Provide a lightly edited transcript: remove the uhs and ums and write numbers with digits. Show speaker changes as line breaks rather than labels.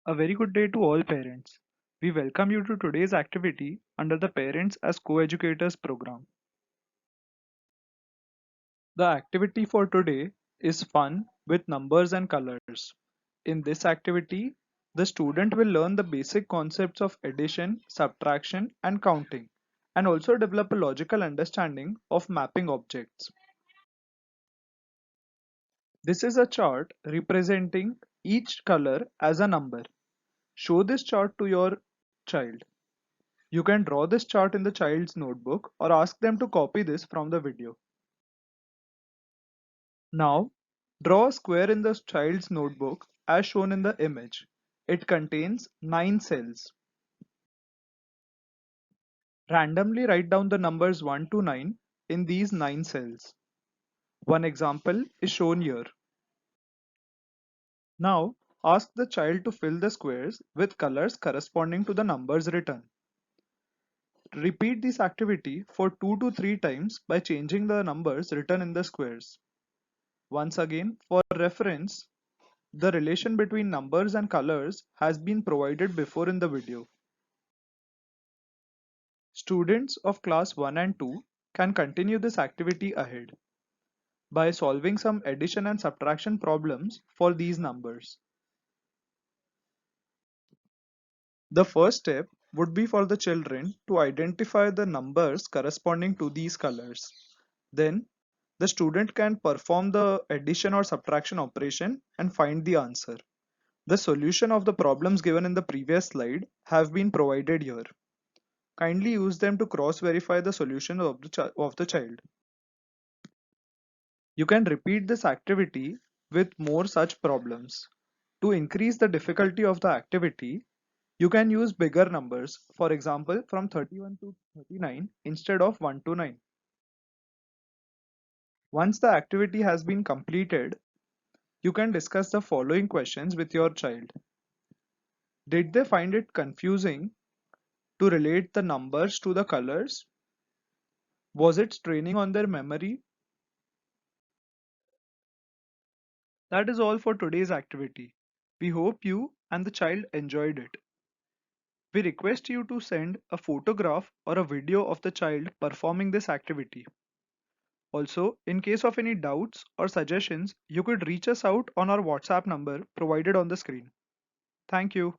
A very good day to all parents. We welcome you to today's activity under the Parents as Co-Educators program. The activity for today is fun with numbers and colors. In this activity, the student will learn the basic concepts of addition, subtraction, and counting, and also develop a logical understanding of mapping objects. This is a chart representing each color as a number. Show this chart to your child. You can draw this chart in the child's notebook or ask them to copy this from the video. Now, draw a square in the child's notebook as shown in the image. It contains 9 cells. Randomly write down the numbers 1 to 9 in these 9 cells. One example is shown here. Now, ask the child to fill the squares with colors corresponding to the numbers written. Repeat this activity for 2 to 3 times by changing the numbers written in the squares. Once again, for reference, the relation between numbers and colors has been provided before in the video. Students of class 1 and 2 can continue this activity ahead by solving some addition and subtraction problems for these numbers. The first step would be for the children to identify the numbers corresponding to these colors. Then, the student can perform the addition or subtraction operation and find the answer. The solution of the problems given in the previous slide have been provided here. Kindly use them to cross-verify the solution of the child. You can repeat this activity with more such problems. To increase the difficulty of the activity, you can use bigger numbers, for example from 31 to 39 instead of 1 to 9. Once the activity has been completed, you can discuss the following questions with your child. Did they find it confusing to relate the numbers to the colors? Was it straining on their memory? That is all for today's activity. We hope you and the child enjoyed it. We request you to send a photograph or a video of the child performing this activity. Also, in case of any doubts or suggestions, you could reach us out on our WhatsApp number provided on the screen. Thank you.